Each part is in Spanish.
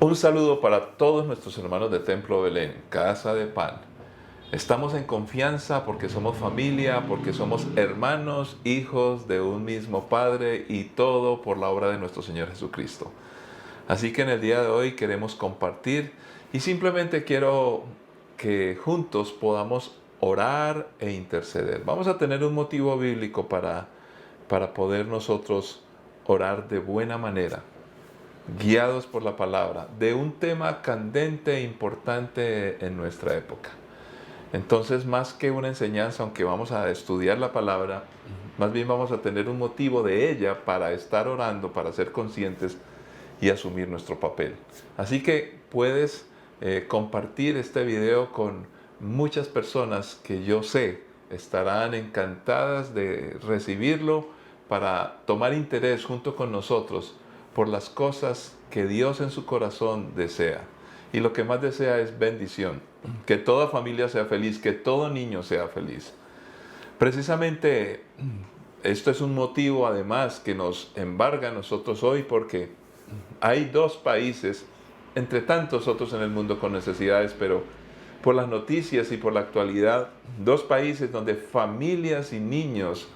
Un saludo para todos nuestros hermanos de Templo Belén, Casa de Pan. Estamos en confianza porque somos familia, porque somos hermanos, hijos de un mismo Padre y todo por la obra de nuestro Señor Jesucristo. Así que en el día de hoy queremos compartir y simplemente quiero que juntos podamos orar e interceder. Vamos a tener un motivo bíblico para poder nosotros orar de buena manera, guiados por la palabra, de un tema candente e importante en nuestra época. Entonces, más que una enseñanza, aunque vamos a estudiar la palabra, más bien vamos a tener un motivo de ella para estar orando, para ser conscientes y asumir nuestro papel. Así que puedes compartir este video con muchas personas que yo sé estarán encantadas de recibirlo para tomar interés junto con nosotros por las cosas que Dios en su corazón desea. Y lo que más desea es bendición, que toda familia sea feliz, que todo niño sea feliz. Precisamente esto es un motivo además que nos embarga a nosotros hoy porque hay dos países, entre tantos otros en el mundo con necesidades, pero por las noticias y por la actualidad, dos países donde familias y niños,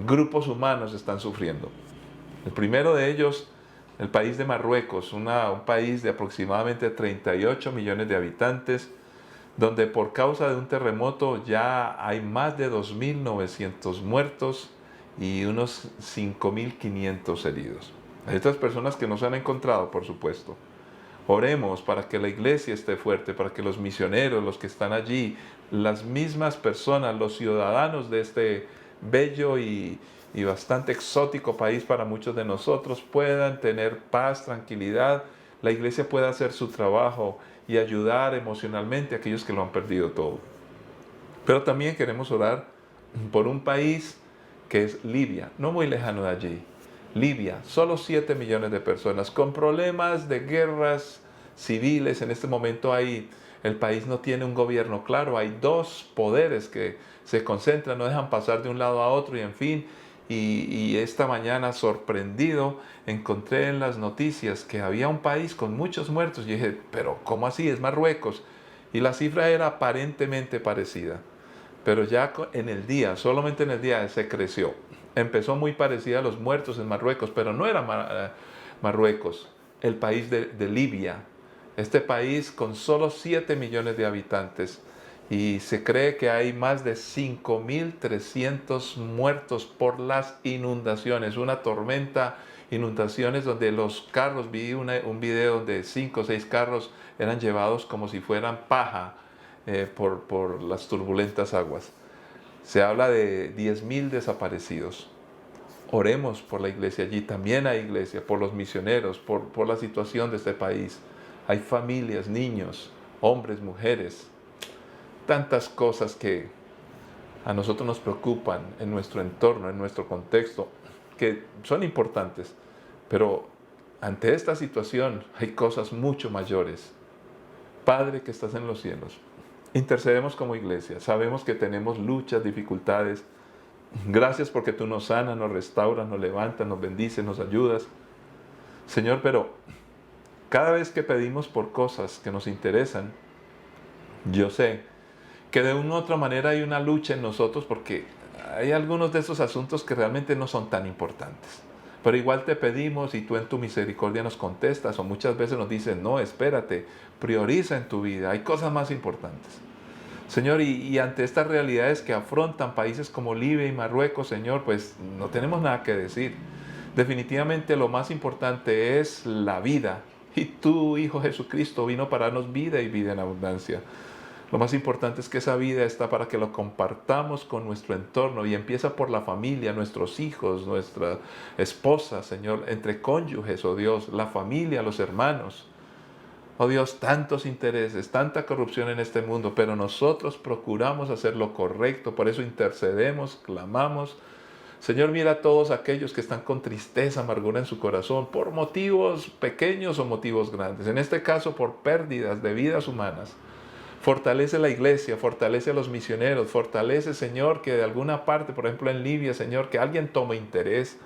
grupos humanos están sufriendo. El primero de ellos, el país de Marruecos, un país de aproximadamente 38 millones de habitantes, donde por causa de un terremoto ya hay más de 2.900 muertos y unos 5.500 heridos. Hay otras personas que no se han encontrado, por supuesto. Oremos para que la iglesia esté fuerte, para que los misioneros, los que están allí, las mismas personas, los ciudadanos de este bello y bastante exótico país para muchos de nosotros puedan tener paz, tranquilidad, la iglesia pueda hacer su trabajo y ayudar emocionalmente a aquellos que lo han perdido todo. Pero también queremos orar por un país que es Libia, no muy lejano de allí. Libia, solo 7 millones de personas, con problemas de guerras civiles. En este momento el país no tiene un gobierno claro, hay dos poderes que se concentran, no dejan pasar de un lado a otro y en fin. Y esta mañana, sorprendido, encontré en las noticias que había un país con muchos muertos. Y dije, pero ¿cómo así? Es Marruecos. Y la cifra era aparentemente parecida. Pero ya en el día, solamente en el día se creció. Empezó muy parecida a los muertos en Marruecos, pero no era Marruecos, el país de Libia. Este país con solo 7 millones de habitantes. Y se cree que hay más de 5.300 muertos por las inundaciones. Una tormenta, inundaciones donde los carros, vi un video donde 5 o 6 carros eran llevados como si fueran paja por las turbulentas aguas. Se habla de 10.000 desaparecidos. Oremos por la iglesia allí, también hay iglesia, por los misioneros, por la situación de este país. Hay familias, niños, hombres, mujeres, tantas cosas que a nosotros nos preocupan en nuestro entorno, en nuestro contexto, que son importantes, pero ante esta situación hay cosas mucho mayores. Padre que estás en los cielos, intercedemos como iglesia, sabemos que tenemos luchas, dificultades. Gracias porque tú nos sanas, nos restauras, nos levantas, nos bendices, nos ayudas. Señor, pero cada vez que pedimos por cosas que nos interesan, yo sé que de una u otra manera hay una lucha en nosotros porque hay algunos de esos asuntos que realmente no son tan importantes. Pero igual te pedimos y tú en tu misericordia nos contestas o muchas veces nos dices, no, espérate, prioriza en tu vida, hay cosas más importantes. Señor, y ante estas realidades que afrontan países como Libia y Marruecos, Señor, pues no tenemos nada que decir. Definitivamente lo más importante es la vida. Y tu Hijo Jesucristo vino para darnos vida y vida en abundancia. Lo más importante es que esa vida está para que lo compartamos con nuestro entorno y empieza por la familia, nuestros hijos, nuestra esposa, Señor, entre cónyuges, oh Dios, la familia, los hermanos. Oh Dios, tantos intereses, tanta corrupción en este mundo, pero nosotros procuramos hacer lo correcto, por eso intercedemos, clamamos. Señor, mira a todos aquellos que están con tristeza, amargura en su corazón, por motivos pequeños o motivos grandes, en este caso por pérdidas de vidas humanas. Fortalece la iglesia, fortalece a los misioneros, fortalece, Señor, que de alguna parte, por ejemplo en Libia, Señor, que alguien tome interés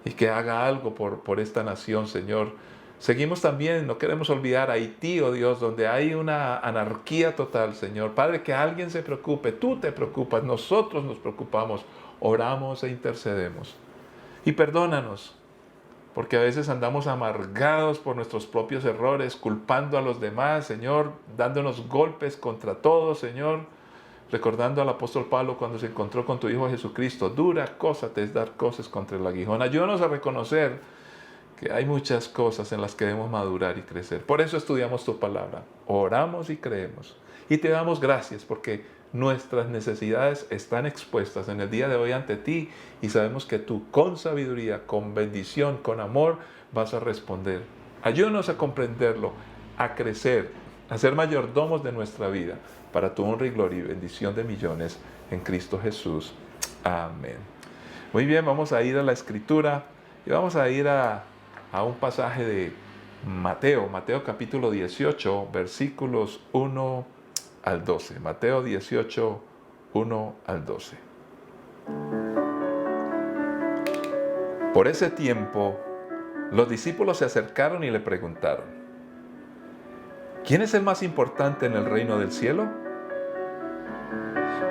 y que haga algo por esta nación, Señor. Seguimos también, no queremos olvidar Haití, oh Dios, donde hay una anarquía total, Señor. Padre, que alguien se preocupe, tú te preocupas, nosotros nos preocupamos, oramos e intercedemos. Y perdónanos, porque a veces andamos amargados por nuestros propios errores, culpando a los demás, Señor, dándonos golpes contra todos, Señor. Recordando al apóstol Pablo cuando se encontró con tu Hijo Jesucristo, dura cosa te es dar cosas contra el aguijón. Ayúdanos a reconocer que hay muchas cosas en las que debemos madurar y crecer. Por eso estudiamos tu palabra, oramos y creemos. Y te damos gracias porque nuestras necesidades están expuestas en el día de hoy ante ti y sabemos que tú con sabiduría, con bendición, con amor vas a responder. Ayúdanos a comprenderlo, a crecer, a ser mayordomos de nuestra vida para tu honra y gloria y bendición de millones en Cristo Jesús. Amén. Muy bien, vamos a ir a la Escritura y vamos a ir a un pasaje de Mateo capítulo 18, versículos 1 al 12. Mateo 18, 1 al 12. Por ese tiempo, los discípulos se acercaron y le preguntaron: ¿quién es el más importante en el reino del cielo?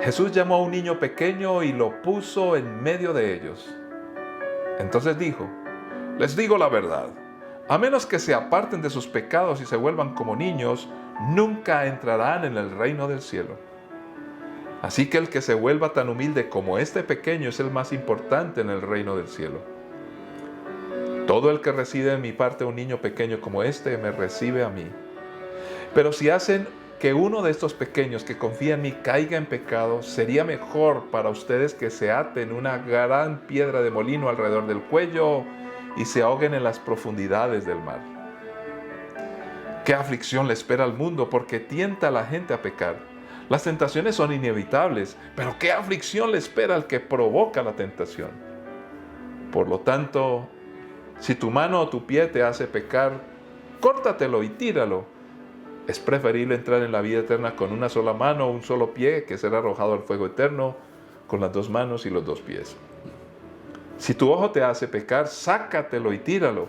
Jesús llamó a un niño pequeño y lo puso en medio de ellos. Entonces dijo: les digo la verdad, a menos que se aparten de sus pecados y se vuelvan como niños, nunca entrarán en el reino del cielo. Así que el que se vuelva tan humilde como este pequeño es el más importante en el reino del cielo. Todo el que recibe en mi parte un niño pequeño como este, me recibe a mí. Pero si hacen que uno de estos pequeños que confía en mí caiga en pecado, sería mejor para ustedes que se aten una gran piedra de molino alrededor del cuello y se ahoguen en las profundidades del mar. ¿Qué aflicción le espera al mundo porque tienta a la gente a pecar? Las tentaciones son inevitables, pero ¿qué aflicción le espera al que provoca la tentación? Por lo tanto, si tu mano o tu pie te hace pecar, córtatelo y tíralo. Es preferible entrar en la vida eterna con una sola mano o un solo pie que ser arrojado al fuego eterno con las dos manos y los dos pies. Si tu ojo te hace pecar, sácatelo y tíralo.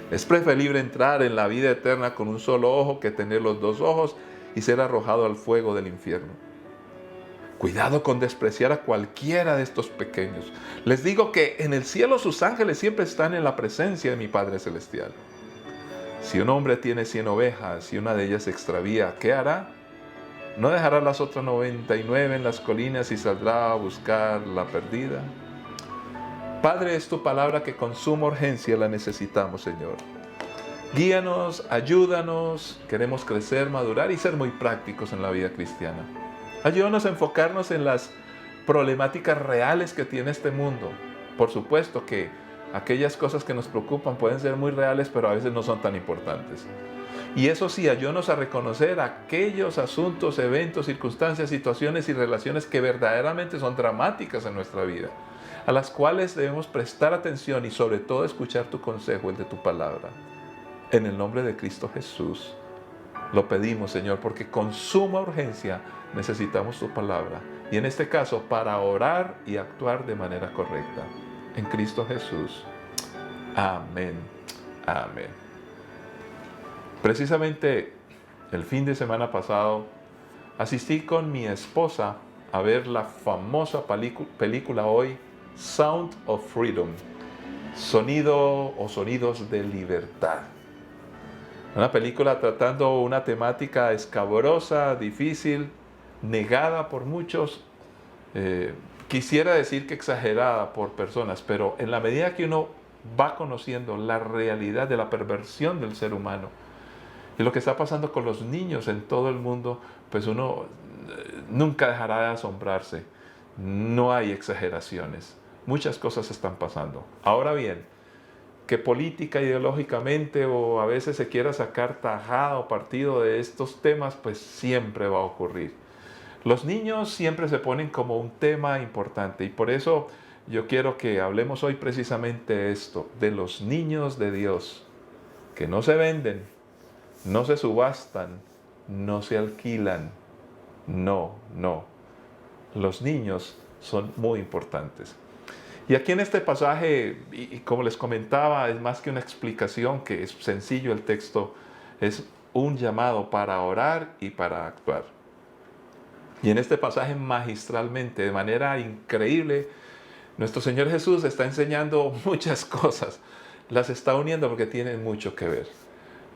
Es preferible entrar en la vida eterna con un solo ojo que tener los dos ojos y ser arrojado al fuego del infierno. Cuidado con despreciar a cualquiera de estos pequeños. Les digo que en el cielo sus ángeles siempre están en la presencia de mi Padre Celestial. Si un hombre tiene 100 ovejas y una de ellas se extravía, ¿qué hará? ¿No dejará las otras 99 en las colinas y saldrá a buscar la perdida? Padre, es tu palabra que con suma urgencia la necesitamos, Señor. Guíanos, ayúdanos, queremos crecer, madurar y ser muy prácticos en la vida cristiana. Ayúdanos a enfocarnos en las problemáticas reales que tiene este mundo. Por supuesto que aquellas cosas que nos preocupan pueden ser muy reales, pero a veces no son tan importantes. Y eso sí, ayúdanos a reconocer aquellos asuntos, eventos, circunstancias, situaciones y relaciones que verdaderamente son dramáticas en nuestra vida, a las cuales debemos prestar atención y sobre todo escuchar tu consejo, el de tu palabra. En el nombre de Cristo Jesús lo pedimos, Señor, porque con suma urgencia necesitamos tu palabra. Y en este caso, para orar y actuar de manera correcta. En Cristo Jesús. Amén. Amén. Precisamente el fin de semana pasado asistí con mi esposa a ver la famosa película hoy, Sound of Freedom, Sonido o Sonidos de Libertad. Una película tratando una temática escabrosa, difícil, negada por muchos, quisiera decir que exagerada por personas, pero en la medida que uno va conociendo la realidad de la perversión del ser humano y lo que está pasando con los niños en todo el mundo, pues uno nunca dejará de asombrarse. No hay exageraciones. Muchas cosas están pasando. Ahora bien, que política, ideológicamente o a veces se quiera sacar tajada o partido de estos temas, pues siempre va a ocurrir. Los niños siempre se ponen como un tema importante y por eso yo quiero que hablemos hoy precisamente esto, de los niños de Dios, que no se venden, no se subastan, no se alquilan. No. Los niños son muy importantes. Y aquí en este pasaje, y como les comentaba, es más que una explicación, que es sencillo el texto, es un llamado para orar y para actuar. Y en este pasaje magistralmente, de manera increíble, nuestro Señor Jesús está enseñando muchas cosas. Las está uniendo porque tienen mucho que ver.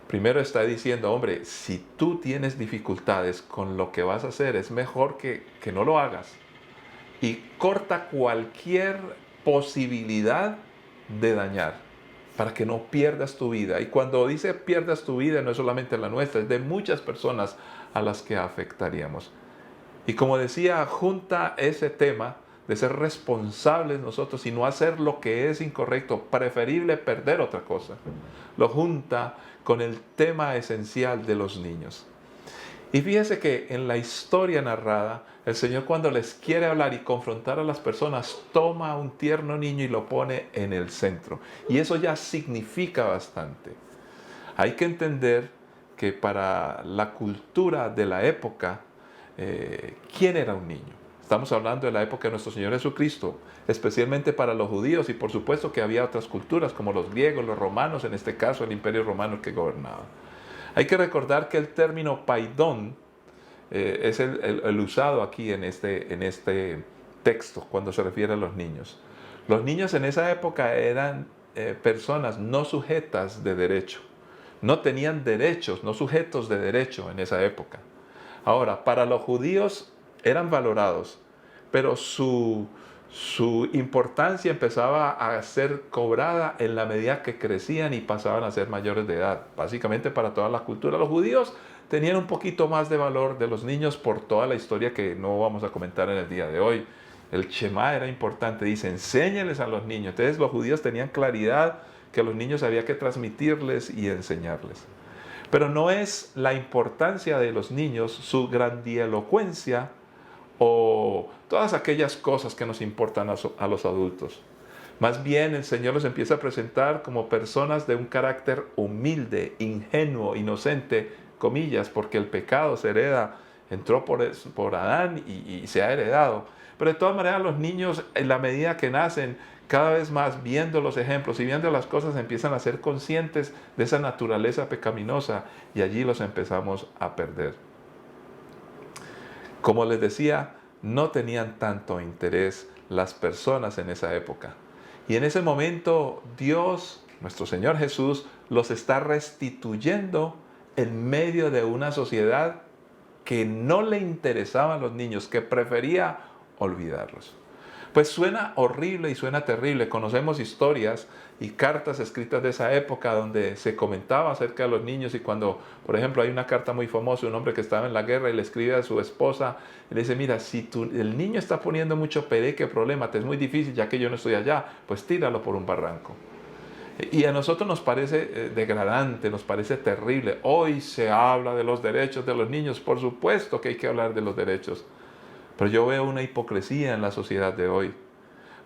Primero está diciendo, hombre, si tú tienes dificultades con lo que vas a hacer, es mejor que no lo hagas. Y corta cualquier posibilidad de dañar, para que no pierdas tu vida. Y cuando dice pierdas tu vida, no es solamente la nuestra, es de muchas personas a las que afectaríamos. Y como decía, junta ese tema de ser responsables nosotros y no hacer lo que es incorrecto, preferible perder otra cosa. Lo junta con el tema esencial de los niños. Y fíjese que en la historia narrada, el Señor, cuando les quiere hablar y confrontar a las personas, toma a un tierno niño y lo pone en el centro. Y eso ya significa bastante. Hay que entender que para la cultura de la época, ¿quién era un niño? Estamos hablando de la época de nuestro Señor Jesucristo, especialmente para los judíos, y por supuesto que había otras culturas como los griegos, los romanos, en este caso el Imperio Romano que gobernaba. Hay que recordar que el término paidón es el usado aquí en este texto cuando se refiere a los niños. Los niños en esa época eran personas no sujetas de derecho. No tenían derechos, no sujetos de derecho en esa época. Ahora, para los judíos eran valorados, pero su importancia empezaba a ser cobrada en la medida que crecían y pasaban a ser mayores de edad. Básicamente para toda la cultura. Los judíos tenían un poquito más de valor de los niños por toda la historia que no vamos a comentar en el día de hoy. El Shema era importante, dice, enséñales a los niños. Entonces los judíos tenían claridad que a los niños había que transmitirles y enseñarles. Pero no es la importancia de los niños, su grandielocuencia o todas aquellas cosas que nos importan a los adultos. Más bien el Señor los empieza a presentar como personas de un carácter humilde, ingenuo, inocente, comillas, porque el pecado se hereda, entró por Adán y se ha heredado. Pero de todas maneras los niños, en la medida que nacen, cada vez más viendo los ejemplos y viendo las cosas, empiezan a ser conscientes de esa naturaleza pecaminosa y allí los empezamos a perder. Como les decía, no tenían tanto interés las personas en esa época. Y en ese momento Dios, nuestro Señor Jesús, los está restituyendo en medio de una sociedad que no le interesaban los niños, que prefería olvidarlos. Pues suena horrible y suena terrible. Conocemos historias y cartas escritas de esa época donde se comentaba acerca de los niños, y cuando, por ejemplo, hay una carta muy famosa de un hombre que estaba en la guerra y le escribe a su esposa y le dice, mira, si el niño está poniendo mucho pereque, problema, te es muy difícil ya que yo no estoy allá, pues tíralo por un barranco. Y a nosotros nos parece degradante, nos parece terrible. Hoy se habla de los derechos de los niños, por supuesto que hay que hablar de los derechos. Pero yo veo una hipocresía en la sociedad de hoy,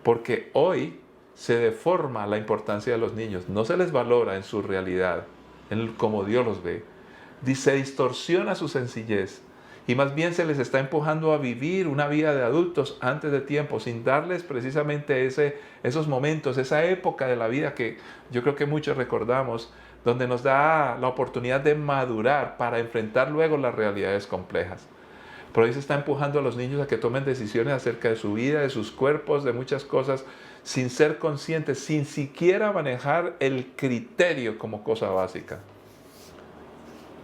porque hoy se deforma la importancia de los niños, no se les valora en su realidad, en como Dios los ve, se distorsiona su sencillez y más bien se les está empujando a vivir una vida de adultos antes de tiempo, sin darles precisamente esos momentos, esa época de la vida que yo creo que muchos recordamos, donde nos da la oportunidad de madurar para enfrentar luego las realidades complejas. Pero hoy se está empujando a los niños a que tomen decisiones acerca de su vida, de sus cuerpos, de muchas cosas, sin ser conscientes, sin siquiera manejar el criterio como cosa básica.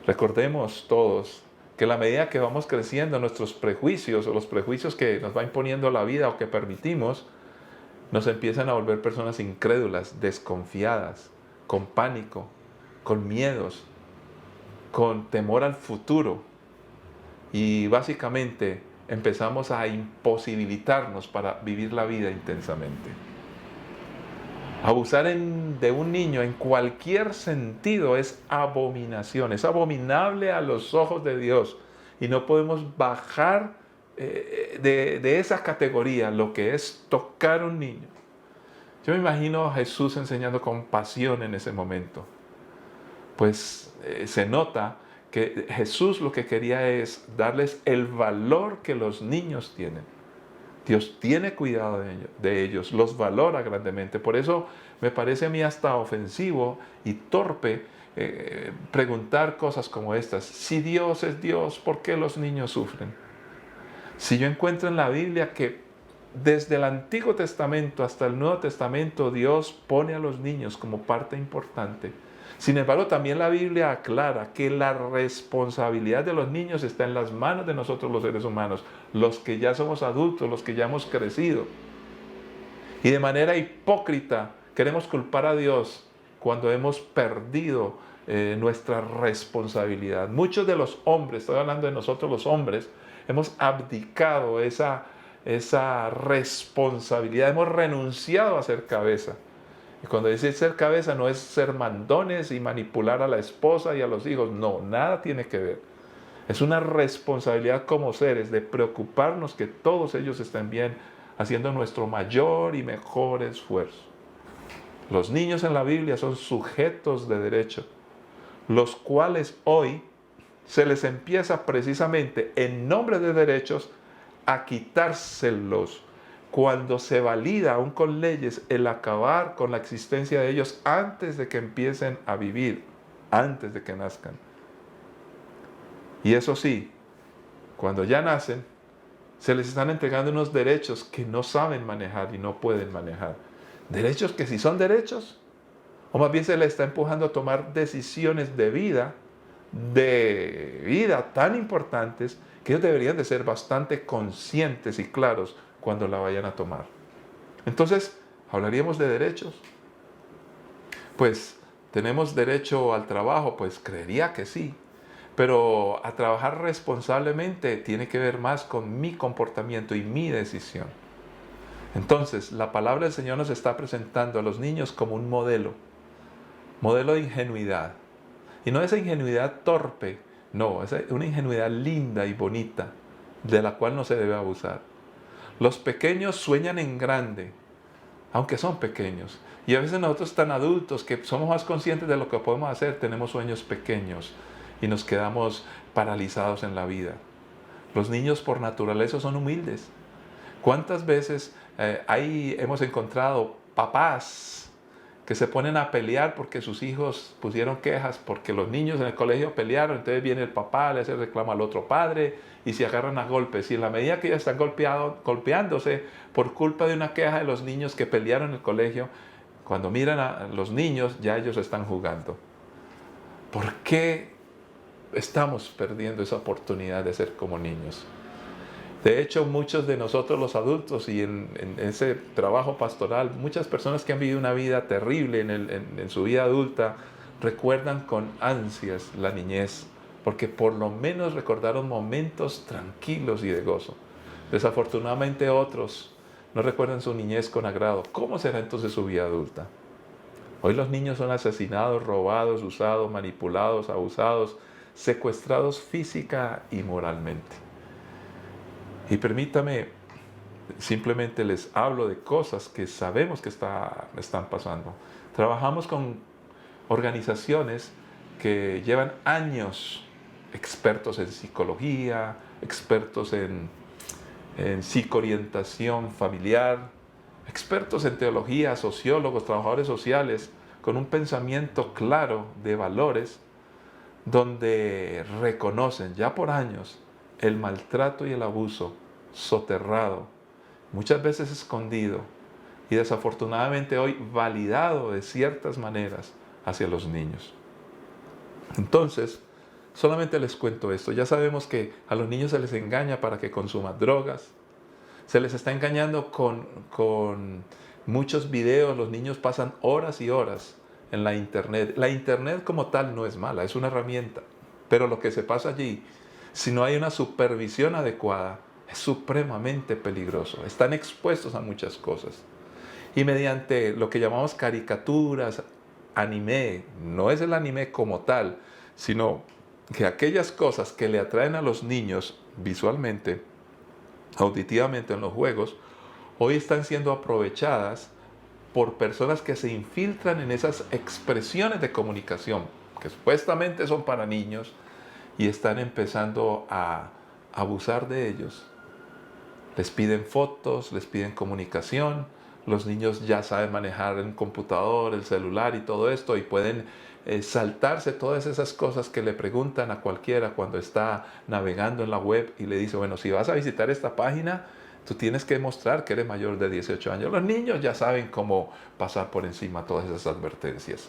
Recordemos todos que a la medida que vamos creciendo, nuestros prejuicios o los prejuicios que nos va imponiendo la vida o que permitimos, nos empiezan a volver personas incrédulas, desconfiadas, con pánico, con miedos, con temor al futuro. Y básicamente empezamos a imposibilitarnos para vivir la vida intensamente. Abusar de un niño en cualquier sentido es abominación, es abominable a los ojos de Dios. Y no podemos bajar de esa categoría lo que es tocar a un niño. Yo me imagino a Jesús enseñando con pasión en ese momento. Pues se nota que Jesús lo que quería es darles el valor que los niños tienen. Dios tiene cuidado de ellos, los valora grandemente. Por eso me parece a mí hasta ofensivo y torpe preguntar cosas como estas. Si Dios es Dios, ¿por qué los niños sufren? Si yo encuentro en la Biblia que desde el Antiguo Testamento hasta el Nuevo Testamento Dios pone a los niños como parte importante. Sin embargo, también la Biblia aclara que la responsabilidad de los niños está en las manos de nosotros los seres humanos, los que ya somos adultos, los que ya hemos crecido. Y de manera hipócrita queremos culpar a Dios cuando hemos perdido nuestra responsabilidad. Muchos de los hombres, estoy hablando de nosotros los hombres, hemos abdicado esa responsabilidad, hemos renunciado a ser cabeza. Y cuando dice ser cabeza no es ser mandones y manipular a la esposa y a los hijos, no, nada tiene que ver. Es una responsabilidad como seres de preocuparnos que todos ellos estén bien, haciendo nuestro mayor y mejor esfuerzo. Los niños en la Biblia son sujetos de derecho, los cuales hoy se les empieza precisamente en nombre de derechos a quitárselos cuando se valida aún con leyes el acabar con la existencia de ellos antes de que empiecen a vivir, antes de que nazcan. Y eso sí, cuando ya nacen, se les están entregando unos derechos que no saben manejar y no pueden manejar. Derechos que sí son derechos, o más bien se les está empujando a tomar decisiones de vida tan importantes que ellos deberían de ser bastante conscientes y claros cuando la vayan a tomar. Entonces, ¿hablaríamos de derechos? Pues, ¿tenemos derecho al trabajo? Pues creería que sí. Pero a trabajar responsablemente tiene que ver más con mi comportamiento y mi decisión. Entonces, la palabra del Señor nos está presentando a los niños como un modelo de ingenuidad. Y no esa ingenuidad torpe, no, es una ingenuidad linda y bonita, de la cual no se debe abusar. Los pequeños sueñan en grande, aunque son pequeños. Y a veces nosotros tan adultos que somos más conscientes de lo que podemos hacer, tenemos sueños pequeños y nos quedamos paralizados en la vida. Los niños por naturaleza son humildes. ¿Cuántas veces ahí hemos encontrado papás que se ponen a pelear porque sus hijos pusieron quejas, porque los niños en el colegio pelearon, entonces viene el papá, le hace reclamo al otro padre y se agarran a golpes? Y en la medida que ya están golpeándose por culpa de una queja de los niños que pelearon en el colegio, cuando miran a los niños ya ellos están jugando. ¿Por qué estamos perdiendo esa oportunidad de ser como niños? De hecho, muchos de nosotros los adultos y en ese trabajo pastoral, muchas personas que han vivido una vida terrible en su vida adulta, recuerdan con ansias la niñez, porque por lo menos recordaron momentos tranquilos y de gozo. Desafortunadamente otros no recuerdan su niñez con agrado. ¿Cómo será entonces su vida adulta? Hoy los niños son asesinados, robados, usados, manipulados, abusados, secuestrados física y moralmente. Y permítame, simplemente les hablo de cosas que sabemos que están pasando. Trabajamos con organizaciones que llevan años, expertos en psicología, expertos en psicoorientación familiar, expertos en teología, sociólogos, trabajadores sociales, con un pensamiento claro de valores, donde reconocen ya por años el maltrato y el abuso soterrado, muchas veces escondido y desafortunadamente hoy validado de ciertas maneras hacia los niños. Entonces, solamente les cuento esto. Ya sabemos que a los niños se les engaña para que consuman drogas, se les está engañando con muchos videos. Los niños pasan horas y horas en la internet. La internet como tal no es mala, es una herramienta, pero lo que se pasa allí, si no hay una supervisión adecuada, es supremamente peligroso. Están expuestos a muchas cosas. Y mediante lo que llamamos caricaturas, anime, no es el anime como tal, sino que aquellas cosas que le atraen a los niños visualmente, auditivamente en los juegos, hoy están siendo aprovechadas por personas que se infiltran en esas expresiones de comunicación, que supuestamente son para niños, y están empezando a abusar de ellos. Les piden fotos, les piden comunicación. Los niños ya saben manejar el computador, el celular y todo esto y pueden saltarse todas esas cosas que le preguntan a cualquiera cuando está navegando en la web y le dice, bueno, si vas a visitar esta página, tú tienes que mostrar que eres mayor de 18 años. Los niños ya saben cómo pasar por encima todas esas advertencias.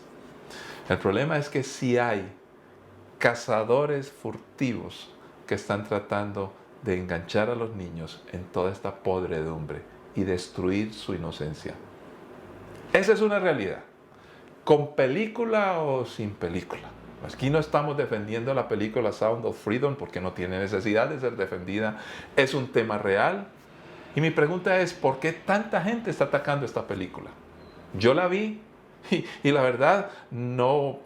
El problema es que si hay cazadores furtivos que están tratando de enganchar a los niños en toda esta podredumbre y destruir su inocencia. Esa es una realidad, con película o sin película. Aquí no estamos defendiendo la película Sound of Freedom porque no tiene necesidad de ser defendida. Es un tema real. Y mi pregunta es, ¿por qué tanta gente está atacando esta película? Yo la vi y la verdad no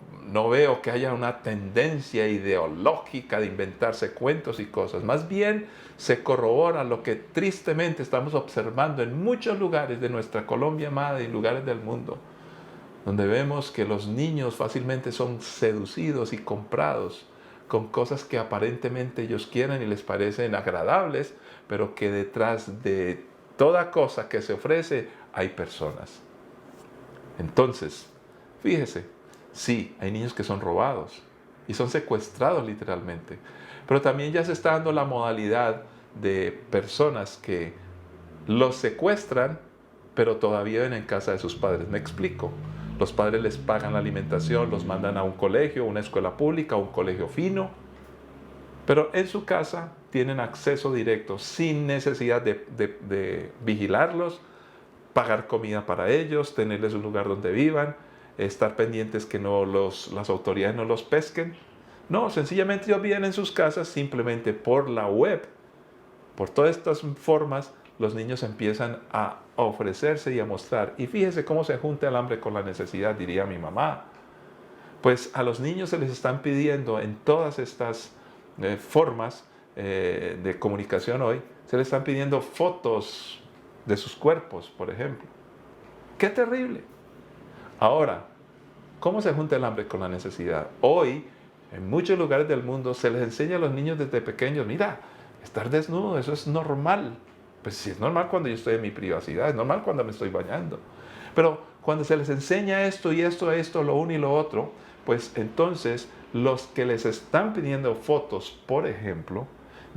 veo que haya una tendencia ideológica de inventarse cuentos y cosas. Más bien se corrobora lo que tristemente estamos observando en muchos lugares de nuestra Colombia amada y lugares del mundo, donde vemos que los niños fácilmente son seducidos y comprados con cosas que aparentemente ellos quieren y les parecen agradables, pero que detrás de toda cosa que se ofrece hay personas. Entonces, fíjese, sí, hay niños que son robados y son secuestrados literalmente, pero también ya se está dando la modalidad de personas que los secuestran, pero todavía viven en casa de sus padres. Me explico. Los padres les pagan la alimentación, los mandan a un colegio, una escuela pública, un colegio fino, pero en su casa tienen acceso directo sin necesidad de vigilarlos, pagar comida para ellos, tenerles un lugar donde vivan, estar pendientes que las autoridades no los pesquen. No, sencillamente ellos viven en sus casas simplemente por la web. Por todas estas formas, los niños empiezan a ofrecerse y a mostrar. Y fíjese cómo se junta el hambre con la necesidad, diría mi mamá. Pues a los niños se les están pidiendo en todas estas formas de comunicación hoy, se les están pidiendo fotos de sus cuerpos, por ejemplo. ¡Qué terrible! Ahora, ¿cómo se junta el hambre con la necesidad? Hoy, en muchos lugares del mundo, se les enseña a los niños desde pequeños, mira, estar desnudo, eso es normal. Pues sí, es normal cuando yo estoy en mi privacidad, es normal cuando me estoy bañando. Pero cuando se les enseña esto y esto, lo uno y lo otro, pues entonces los que les están pidiendo fotos, por ejemplo,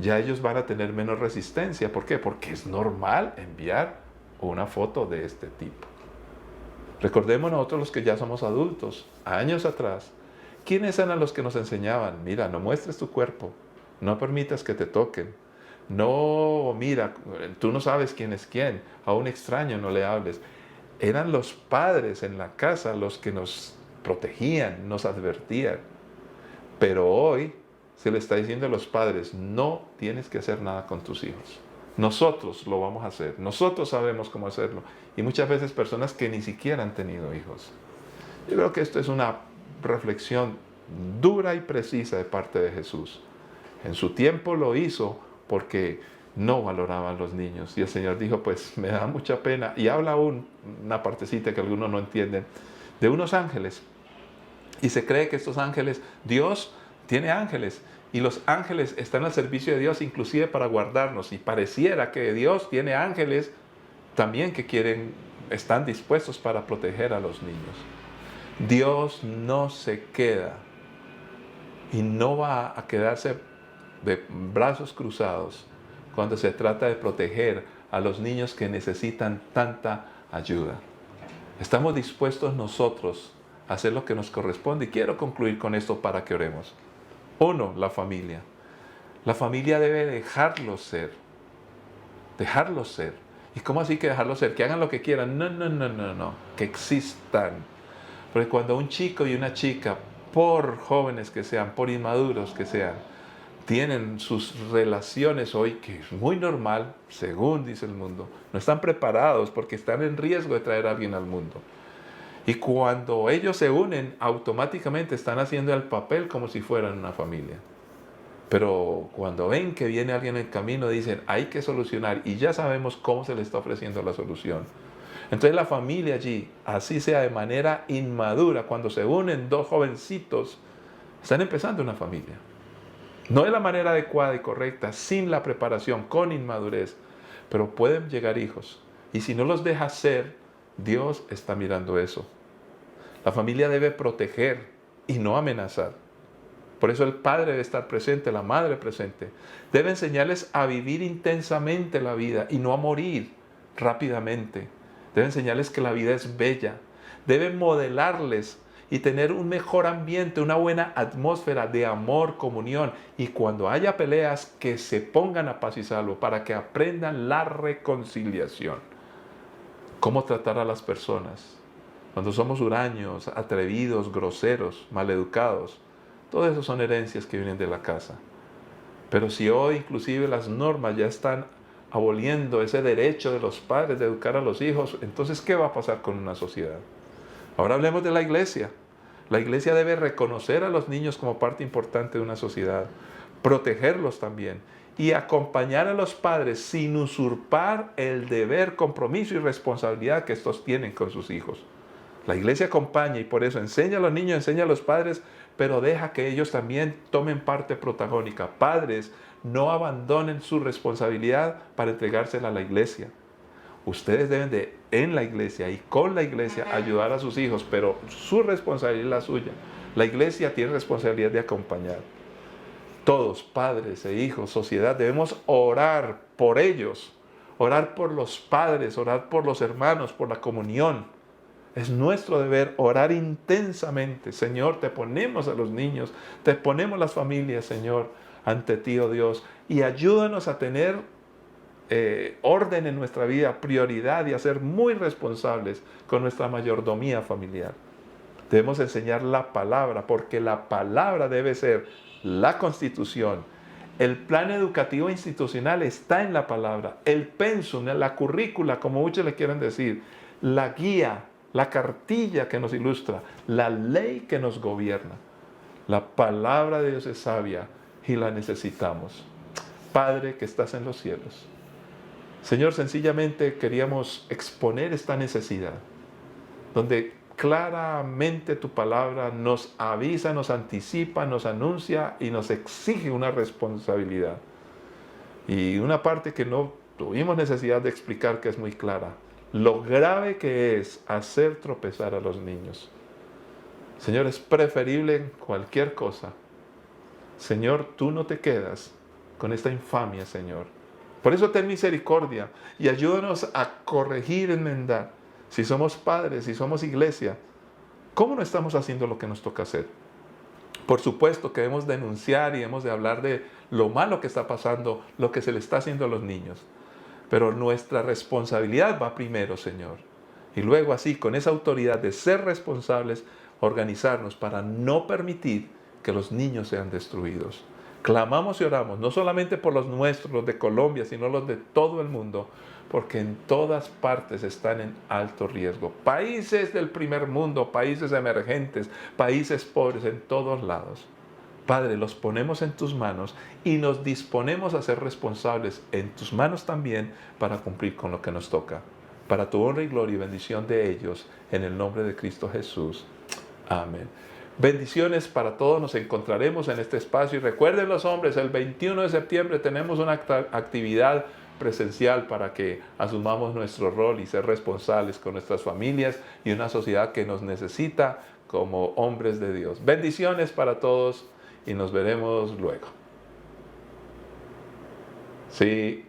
ya ellos van a tener menos resistencia. ¿Por qué? Porque es normal enviar una foto de este tipo. Recordemos nosotros los que ya somos adultos, años atrás, ¿quiénes eran los que nos enseñaban? Mira, no muestres tu cuerpo, no permitas que te toquen. No, mira, tú no sabes quién es quién, a un extraño no le hables. Eran los padres en la casa los que nos protegían, nos advertían. Pero hoy se le está diciendo a los padres, no tienes que hacer nada con tus hijos. Nosotros lo vamos a hacer, nosotros sabemos cómo hacerlo. Y muchas veces personas que ni siquiera han tenido hijos. Yo creo que esto es una reflexión dura y precisa de parte de Jesús. En su tiempo lo hizo porque no valoraban a los niños. Y el Señor dijo, pues me da mucha pena. Y habla una partecita que algunos no entienden, de unos ángeles. Y se cree que estos ángeles, Dios tiene ángeles. Y los ángeles están al servicio de Dios inclusive para guardarnos. Y pareciera que Dios tiene ángeles también que están dispuestos para proteger a los niños. Dios no se queda y no va a quedarse de brazos cruzados cuando se trata de proteger a los niños que necesitan tanta ayuda. Estamos dispuestos nosotros a hacer lo que nos corresponde y quiero concluir con esto para que oremos. 1, la familia. La familia debe dejarlos ser. Dejarlos ser. ¿Y cómo así que dejarlos ser? Que hagan lo que quieran. No. Que existan. Porque cuando un chico y una chica, por jóvenes que sean, por inmaduros que sean, tienen sus relaciones hoy, que es muy normal, según dice el mundo, no están preparados porque están en riesgo de traer a alguien al mundo. Y cuando ellos se unen, automáticamente están haciendo el papel como si fueran una familia. Pero cuando ven que viene alguien en el camino, dicen, hay que solucionar, y ya sabemos cómo se le está ofreciendo la solución. Entonces la familia allí, así sea de manera inmadura, cuando se unen dos jovencitos, están empezando una familia. No de la manera adecuada y correcta, sin la preparación, con inmadurez. pero pueden llegar hijos. Y si no los dejas ser, Dios está mirando eso. La familia debe proteger y no amenazar. Por eso el padre debe estar presente, la madre presente. Debe enseñarles a vivir intensamente la vida y no a morir rápidamente. Debe enseñarles que la vida es bella. Debe modelarles y tener un mejor ambiente, una buena atmósfera de amor, comunión. Y cuando haya peleas, que se pongan a paz y salvo para que aprendan la reconciliación. Cómo tratar a las personas. Cuando somos huraños, atrevidos, groseros, maleducados, todo eso son herencias que vienen de la casa. Pero si hoy inclusive las normas ya están aboliendo ese derecho de los padres de educar a los hijos, entonces ¿qué va a pasar con una sociedad? Ahora hablemos de la iglesia. La iglesia debe reconocer a los niños como parte importante de una sociedad, protegerlos también y acompañar a los padres sin usurpar el deber, compromiso y responsabilidad que estos tienen con sus hijos. La iglesia acompaña y por eso enseña a los niños, enseña a los padres, pero deja que ellos también tomen parte protagónica. Padres, no abandonen su responsabilidad para entregársela a la iglesia. Ustedes deben de, en la iglesia y con la iglesia, ayudar a sus hijos, pero su responsabilidad es la suya. La iglesia tiene responsabilidad de acompañar. Todos, padres e hijos, sociedad, debemos orar por ellos, orar por los padres, orar por los hermanos, por la comunión. Es nuestro deber orar intensamente. Señor, te ponemos a los niños, te ponemos las familias, Señor, ante ti, oh Dios, y ayúdanos a tener orden en nuestra vida, prioridad y a ser muy responsables con nuestra mayordomía familiar. Debemos enseñar la palabra, porque la palabra debe ser la constitución. El plan educativo institucional está en la palabra. El pensum, la currícula, como muchos le quieren decir, la guía, la cartilla que nos ilustra, la ley que nos gobierna. La palabra de Dios es sabia y la necesitamos. Padre que estás en los cielos. Señor, sencillamente queríamos exponer esta necesidad, donde claramente tu palabra nos avisa, nos anticipa, nos anuncia y nos exige una responsabilidad. Y una parte que no tuvimos necesidad de explicar, que es muy clara: lo grave que es hacer tropezar a los niños. Señor, es preferible cualquier cosa. Señor, tú no te quedas con esta infamia, Señor. Por eso ten misericordia y ayúdanos a corregir, enmendar. Si somos padres, si somos iglesia, ¿cómo no estamos haciendo lo que nos toca hacer? Por supuesto que debemos denunciar y debemos de hablar de lo malo que está pasando, lo que se le está haciendo a los niños. Pero nuestra responsabilidad va primero, Señor. Y luego así, con esa autoridad de ser responsables, organizarnos para no permitir que los niños sean destruidos. Clamamos y oramos, no solamente por los nuestros, los de Colombia, sino los de todo el mundo, porque en todas partes están en alto riesgo. Países del primer mundo, países emergentes, países pobres, en todos lados. Padre, los ponemos en tus manos y nos disponemos a ser responsables en tus manos también para cumplir con lo que nos toca. Para tu honra y gloria y bendición de ellos, en el nombre de Cristo Jesús. Amén. Bendiciones para todos, nos encontraremos en este espacio. Y recuerden los hombres, el 21 de septiembre tenemos una actividad presencial para que asumamos nuestro rol y ser responsables con nuestras familias y una sociedad que nos necesita como hombres de Dios. Bendiciones para todos y nos veremos luego. Sí.